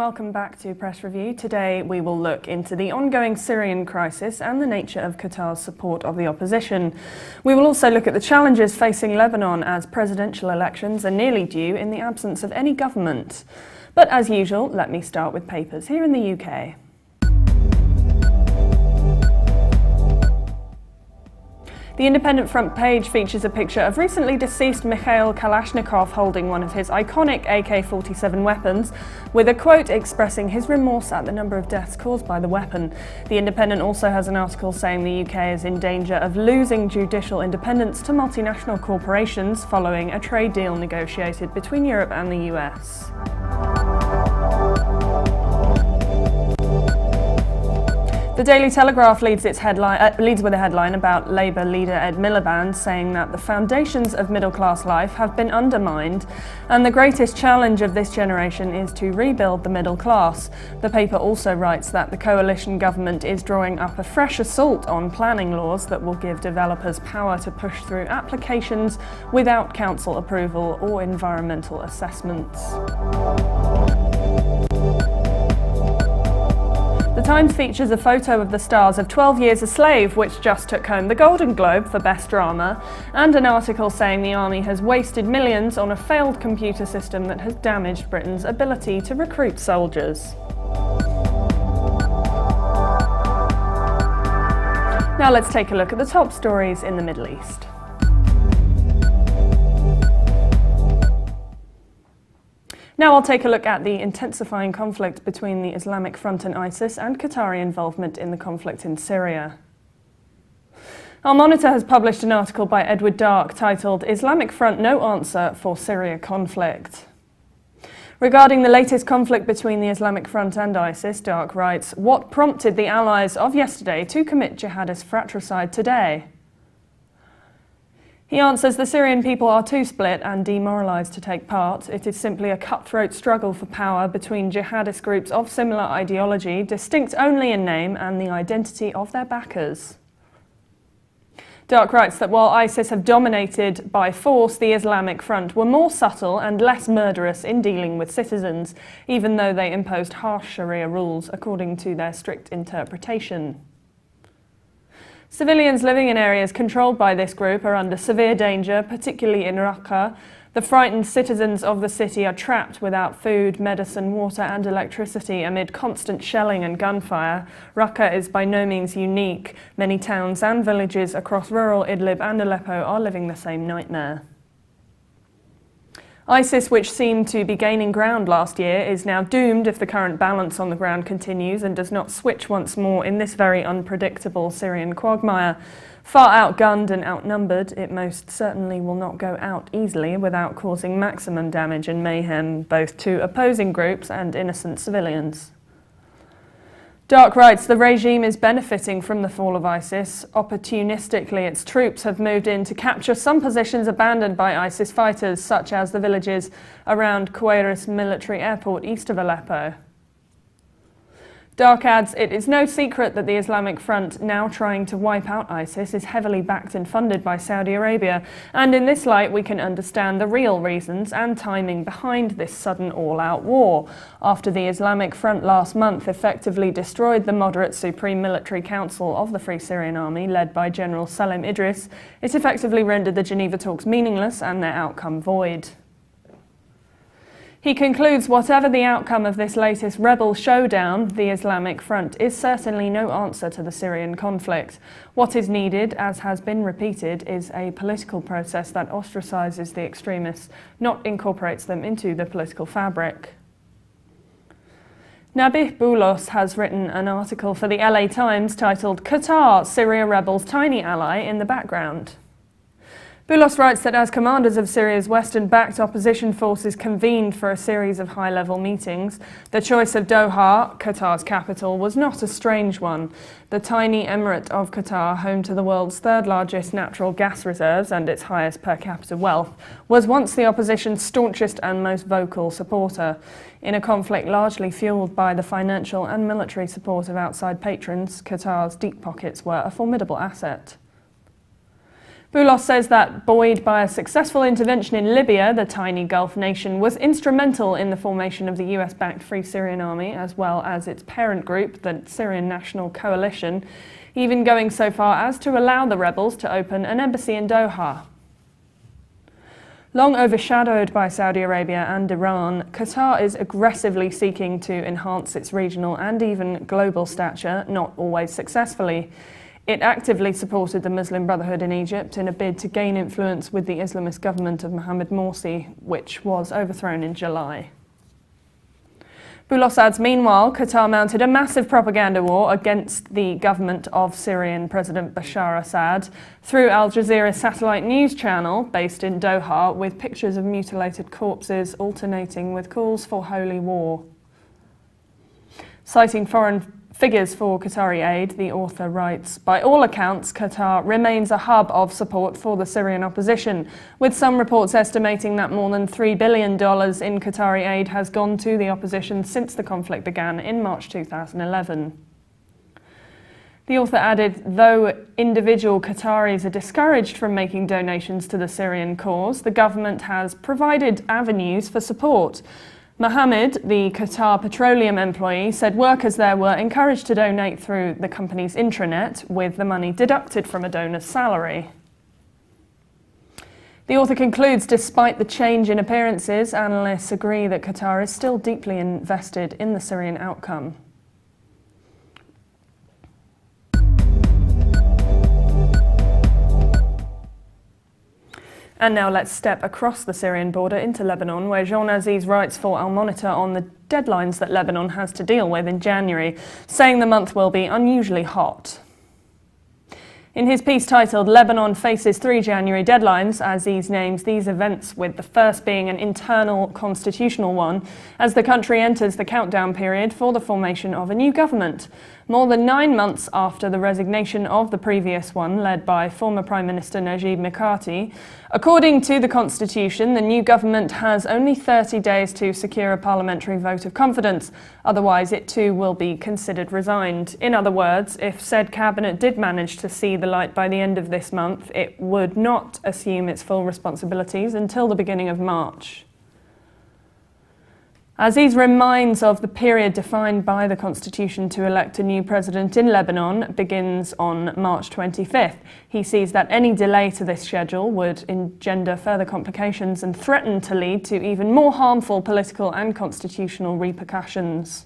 welcome back to Press Review. Today we will look into the ongoing Syrian crisis and the nature of Qatar's support of the opposition. We will also look at the challenges facing Lebanon as presidential elections are nearly due in the absence of any government. But as usual, let me start with papers here in the UK. The Independent front page features a picture of recently deceased Mikhail Kalashnikov holding one of his iconic AK-47 weapons, with a quote expressing his remorse at the number of deaths caused by the weapon. The Independent also has an article saying the UK is in danger of losing judicial independence to multinational corporations following a trade deal negotiated between Europe and the US. The Daily Telegraph leads with a headline about Labour leader Ed Miliband saying that the foundations of middle-class life have been undermined and the greatest challenge of this generation is to rebuild the middle class. The paper also writes that the coalition government is drawing up a fresh assault on planning laws that will give developers power to push through applications without council approval or environmental assessments. The Times features a photo of the stars of 12 Years a Slave, which just took home the Golden Globe for Best Drama, and an article saying the army has wasted millions on a failed computer system that has damaged Britain's ability to recruit soldiers. Now let's take a look at the top stories in the Middle East. Now I'll take a look at the intensifying conflict between the Islamic Front and ISIS and Qatari involvement in the conflict in Syria. Our Monitor has published an article by Edward Dark titled "Islamic Front No Answer for Syria Conflict." Regarding the latest conflict between the Islamic Front and ISIS, Dark writes, "What prompted the allies of yesterday to commit jihadist fratricide today?" He answers, the Syrian people are too split and demoralised to take part. It is simply a cutthroat struggle for power between jihadist groups of similar ideology, distinct only in name and the identity of their backers. Dark writes that while ISIS have dominated by force, the Islamic Front were more subtle and less murderous in dealing with citizens, even though they imposed harsh Sharia rules according to their strict interpretation. Civilians living in areas controlled by this group are under severe danger, particularly in Raqqa. The frightened citizens of the city are trapped without food, medicine, water and electricity amid constant shelling and gunfire. Raqqa is by no means unique. Many towns and villages across rural Idlib and Aleppo are living the same nightmare. ISIS, which seemed to be gaining ground last year, is now doomed if the current balance on the ground continues and does not switch once more in this very unpredictable Syrian quagmire. Far outgunned and outnumbered, it most certainly will not go out easily without causing maximum damage and mayhem both to opposing groups and innocent civilians. Dark writes, the regime is benefiting from the fall of ISIS. Opportunistically, its troops have moved in to capture some positions abandoned by ISIS fighters, such as the villages around Queiris military airport east of Aleppo. Dark adds, it is no secret that the Islamic Front, now trying to wipe out ISIS, is heavily backed and funded by Saudi Arabia, and in this light we can understand the real reasons and timing behind this sudden all-out war. After the Islamic Front last month effectively destroyed the moderate Supreme Military Council of the Free Syrian Army, led by General Salem Idris, it effectively rendered the Geneva talks meaningless and their outcome void. He concludes, whatever the outcome of this latest rebel showdown, the Islamic Front is certainly no answer to the Syrian conflict. What is needed, as has been repeated, is a political process that ostracises the extremists, not incorporates them into the political fabric. Nabih Boulos has written an article for the LA Times titled "Qatar, Syria rebels' tiny ally in the background." Boulos writes that as commanders of Syria's Western-backed opposition forces convened for a series of high-level meetings, the choice of Doha, Qatar's capital, was not a strange one. The tiny emirate of Qatar, home to the world's third-largest natural gas reserves and its highest per capita wealth, was once the opposition's staunchest and most vocal supporter. In a conflict largely fueled by the financial and military support of outside patrons, Qatar's deep pockets were a formidable asset. Boulos says that, buoyed by a successful intervention in Libya, the tiny Gulf nation was instrumental in the formation of the US-backed Free Syrian Army, as well as its parent group, the Syrian National Coalition, even going so far as to allow the rebels to open an embassy in Doha. Long overshadowed by Saudi Arabia and Iran, Qatar is aggressively seeking to enhance its regional and even global stature, not always successfully. It actively supported the Muslim Brotherhood in Egypt in a bid to gain influence with the Islamist government of Mohamed Morsi, which was overthrown in July. Boulos adds, meanwhile, Qatar mounted a massive propaganda war against the government of Syrian President Bashar Assad through Al Jazeera's satellite news channel based in Doha, with pictures of mutilated corpses alternating with calls for holy war. Citing foreign figures for Qatari aid, the author writes, by all accounts, Qatar remains a hub of support for the Syrian opposition, with some reports estimating that more than $3 billion in Qatari aid has gone to the opposition since the conflict began in March 2011. The author added, though individual Qataris are discouraged from making donations to the Syrian cause, the government has provided avenues for support. Mohammed, the Qatar petroleum employee, said workers there were encouraged to donate through the company's intranet, with the money deducted from a donor's salary. The author concludes, despite the change in appearances, analysts agree that Qatar is still deeply invested in the Syrian outcome. And now let's step across the Syrian border into Lebanon, where Jean Aziz writes for Al Monitor on the deadlines that Lebanon has to deal with in January, saying the month will be unusually hot. In his piece titled Lebanon Faces 3 January Deadlines, Aziz names these events, with the first being an internal constitutional one, as the country enters the countdown period for the formation of a new government. More than 9 months after the resignation of the previous one, led by former Prime Minister Najib Mikati. According to the constitution, the new government has only 30 days to secure a parliamentary vote of confidence, otherwise it too will be considered resigned. In other words, if said cabinet did manage to see the light by the end of this month, it would not assume its full responsibilities until the beginning of March. Aziz reminds of the period defined by the Constitution to elect a new president in Lebanon begins on March 25th. He sees that any delay to this schedule would engender further complications and threaten to lead to even more harmful political and constitutional repercussions.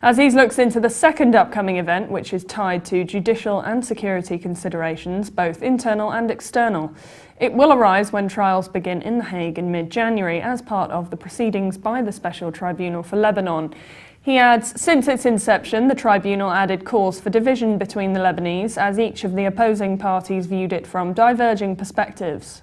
Aziz looks into the second upcoming event, which is tied to judicial and security considerations, both internal and external. It will arise when trials begin in The Hague in mid-January as part of the proceedings by the Special Tribunal for Lebanon. He adds, since its inception, the tribunal added cause for division between the Lebanese, as each of the opposing parties viewed it from diverging perspectives.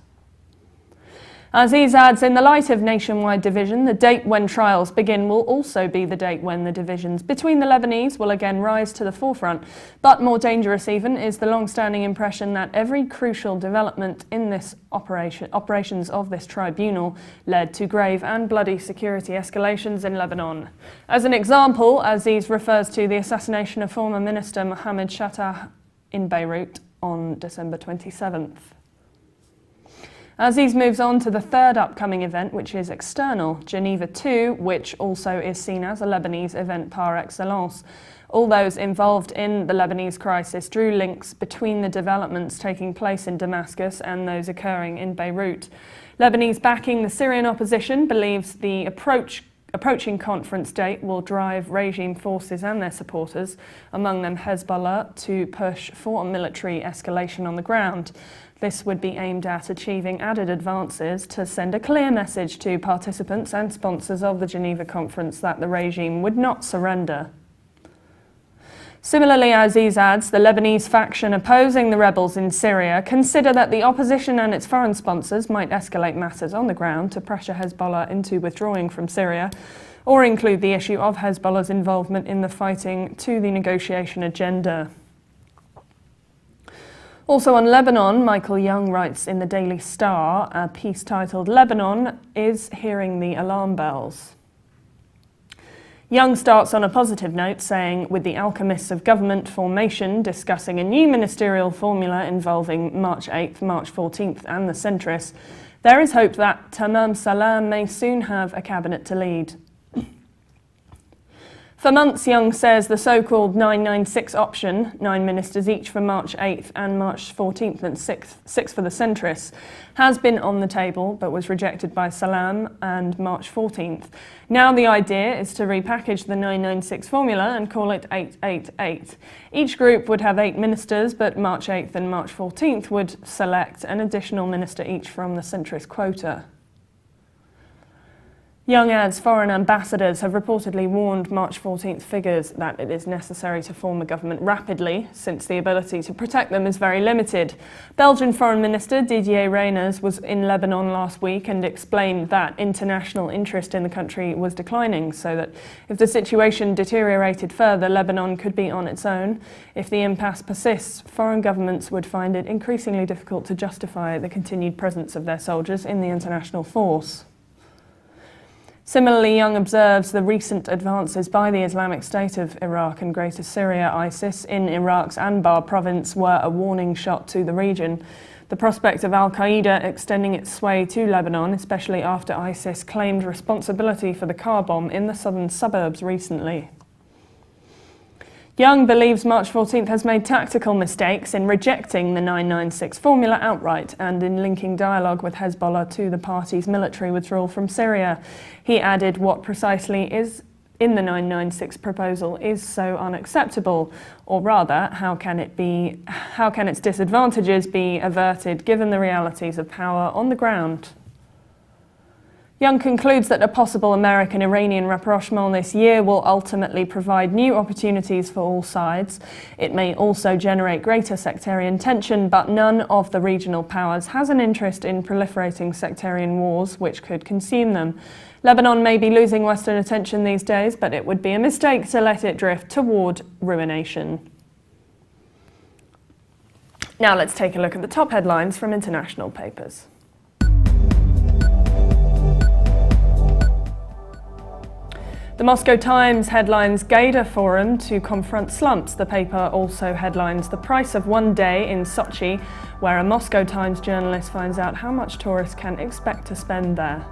Aziz adds, in the light of nationwide division, the date when trials begin will also be the date when the divisions between the Lebanese will again rise to the forefront. But more dangerous even is the long-standing impression that every crucial development in this operations of this tribunal led to grave and bloody security escalations in Lebanon. As an example, Aziz refers to the assassination of former Minister Mohammed Shattah in Beirut on December 27th. Aziz moves on to the third upcoming event, which is external, Geneva 2, which also is seen as a Lebanese event par excellence. All those involved in the Lebanese crisis drew links between the developments taking place in Damascus and those occurring in Beirut. Lebanese backing the Syrian opposition believes the approaching conference date will drive regime forces and their supporters, among them Hezbollah, to push for military escalation on the ground. This would be aimed at achieving added advances to send a clear message to participants and sponsors of the Geneva conference that the regime would not surrender. Similarly, Aziz adds, the Lebanese faction opposing the rebels in Syria consider that the opposition and its foreign sponsors might escalate matters on the ground to pressure Hezbollah into withdrawing from Syria, or include the issue of Hezbollah's involvement in the fighting to the negotiation agenda. Also on Lebanon, Michael Young writes in the Daily Star a piece titled Lebanon is Hearing the Alarm Bells. Young starts on a positive note, saying, with the alchemists of government formation discussing a new ministerial formula involving March 8th, March 14th and the centrists, there is hope that Tamam Salam may soon have a cabinet to lead. For months, Young says the so-called 996 option, 9 ministers each for March 8th and March 14th and 6 for the centrists, has been on the table but was rejected by Salam and March 14th. Now the idea is to repackage the 996 formula and call it 888. Each group would have 8 ministers, but March 8th and March 14th would select an additional minister each from the centrist quota. Young adds foreign ambassadors have reportedly warned March 14th figures that it is necessary to form a government rapidly, since the ability to protect them is very limited. Belgian Foreign Minister Didier Reynders was in Lebanon last week and explained that international interest in the country was declining, so that if the situation deteriorated further, Lebanon could be on its own. If the impasse persists, foreign governments would find it increasingly difficult to justify the continued presence of their soldiers in the international force. Similarly, Young observes the recent advances by the Islamic State of Iraq and Greater Syria, ISIS, in Iraq's Anbar province were a warning shot to the region. The prospect of al-Qaeda extending its sway to Lebanon, especially after ISIS claimed responsibility for the car bomb in the southern suburbs recently. Young believes March 14th has made tactical mistakes in rejecting the 996 formula outright and in linking dialogue with Hezbollah to the party's military withdrawal from Syria. He added what precisely is in the 996 proposal is so unacceptable, or rather, how can its disadvantages be averted given the realities of power on the ground? Young concludes that a possible American-Iranian rapprochement this year will ultimately provide new opportunities for all sides. It may also generate greater sectarian tension, but none of the regional powers has an interest in proliferating sectarian wars which could consume them. Lebanon may be losing Western attention these days, but it would be a mistake to let it drift toward ruination. Now let's take a look at the top headlines from international papers. The Moscow Times headlines Gaida Forum to confront slumps. The paper also headlines the price of one day in Sochi, where a Moscow Times journalist finds out how much tourists can expect to spend there.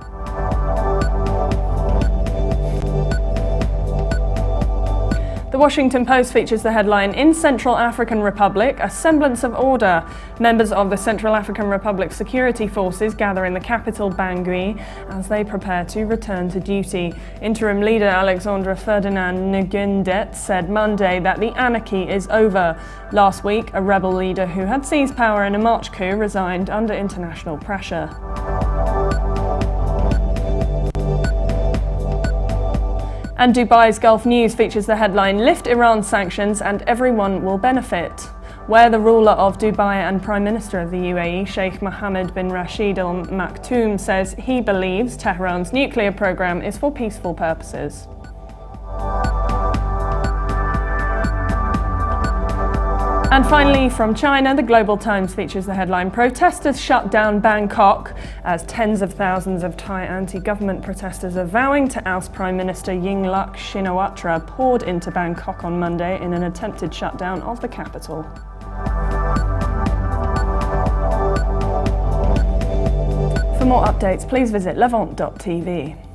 The Washington Post features the headline, In Central African Republic, a semblance of order. Members of the Central African Republic security forces gather in the capital Bangui as they prepare to return to duty. Interim leader Alexandre Ferdinand Nguyendet said Monday that the anarchy is over. Last week, a rebel leader who had seized power in a March coup resigned under international pressure. And Dubai's Gulf News features the headline, Lift Iran sanctions and everyone will benefit, where the ruler of Dubai and Prime Minister of the UAE, Sheikh Mohammed bin Rashid Al Maktoum, says he believes Tehran's nuclear program is for peaceful purposes. And finally, from China, the Global Times features the headline, Protesters shut down Bangkok, as tens of thousands of Thai anti-government protesters are vowing to oust Prime Minister Yingluck Shinawatra poured into Bangkok on Monday in an attempted shutdown of the capital. For more updates, please visit levant.tv.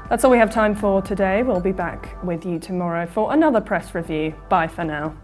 That's all we have time for today. We'll be back with you tomorrow for another press review. Bye for now.